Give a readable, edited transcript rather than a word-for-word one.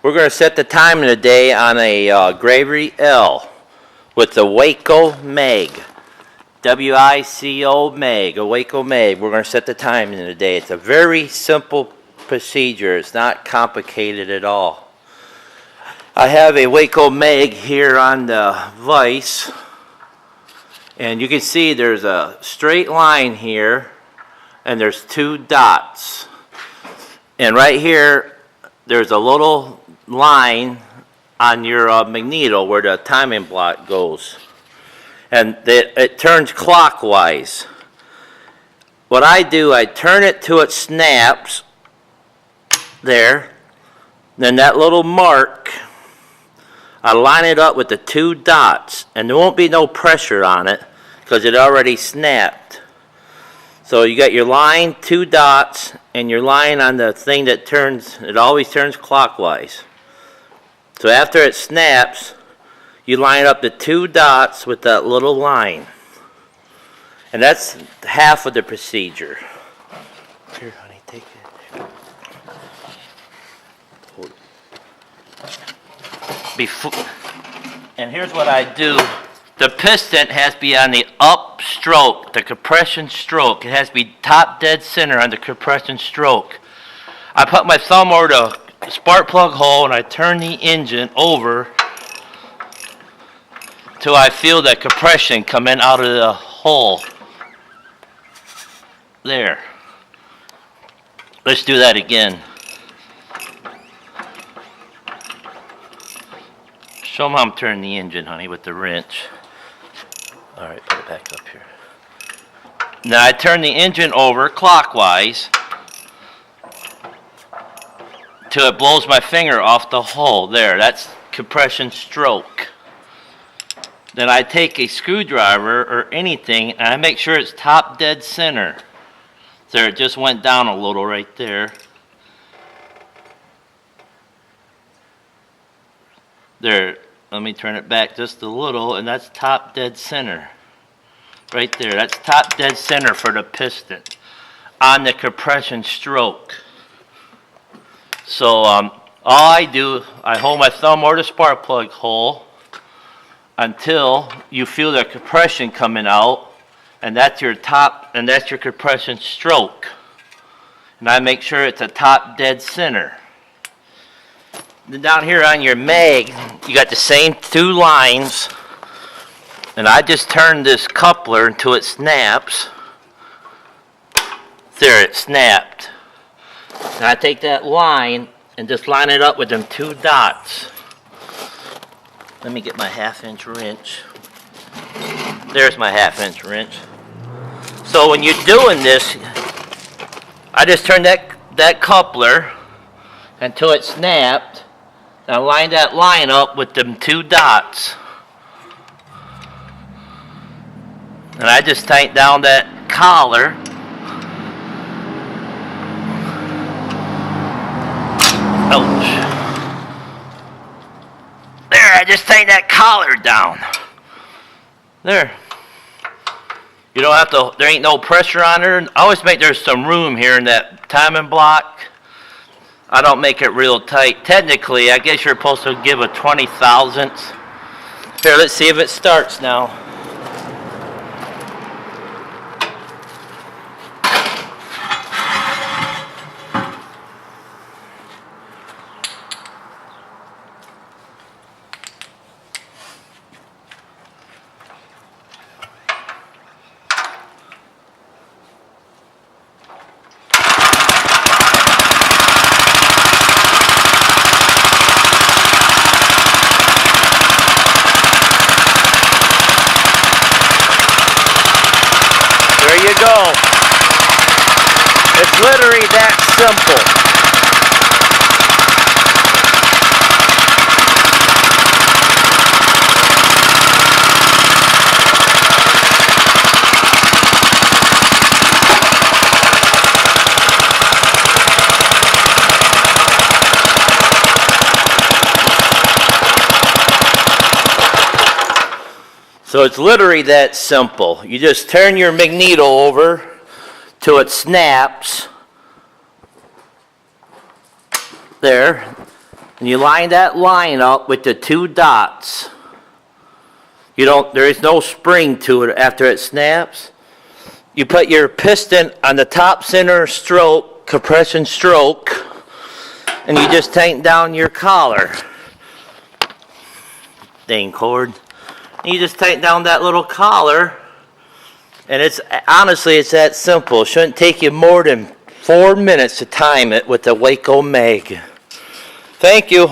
We're going to set the time today on a Gravity L with the wico mag. W-I-C-O mag, a wico mag. We're going to set the time in today. It's a very simple procedure. It's not complicated at all. I have a wico mag here on the vise, and you can see there's a straight line here and there's two dots, and right here there's a little line on your magneto where the timing block goes, and it turns clockwise. What I do, I turn it till it snaps there, then that little mark, I line it up with the two dots, and there won't be no pressure on it because it already snapped. So you got your line, two dots, and your line on the thing that turns, it always turns clockwise. So after it snaps, you line up the two dots with that little line. And that's half of the procedure. Here, honey, take it. Hold it. And here's what I do. The piston has to be on the up stroke, the compression stroke. It has to be top dead center on the compression stroke. I put my thumb over the spark plug hole and I turn the engine over till I feel the compression coming out of the hole. There. Let's do that again. Show them how I'm turning the engine, honey, with the wrench. Alright, put it back up here. Now I turn the engine over clockwise till it blows my finger off the hole. There, that's compression stroke. Then I take a screwdriver or anything and I make sure it's top dead center. There, it just went down a little right there. There, let me turn it back just a little, and that's top dead center. Right there, that's top dead center for the piston on the compression stroke. So all I do, I hold my thumb over the spark plug hole until you feel the compression coming out, and that's your top, and that's your compression stroke. And I make sure it's a top dead center. Then down here on your mag, you got the same two lines, and I just turn this coupler until it snaps. There, it snapped. And I take that line and just line it up with them two dots. Let me get my 1/2-inch wrench. There's my 1/2-inch wrench. So when you're doing this, I just turn that coupler until it snapped. And I line that line up with them two dots. And I just tighten down that collar. Ouch. There, I just tighten that collar down. There. You don't have to, there ain't no pressure on there. I always make there's some room here in that timing block. I don't make it real tight. Technically, I guess you're supposed to give a 20 thousandths. Here, let's see if it starts now. There you go. It's literally that simple. So it's literally that simple. You just turn your magneto over till it snaps. There. And you line that line up with the 2 dots. There is no spring to it after it snaps. You put your piston on the top center stroke, compression stroke, and you just tighten down your collar. Dang cord. And you just tighten down that little collar, and honestly, it's that simple. It shouldn't take you more than 4 minutes to time it with the Waco Mag. Thank you.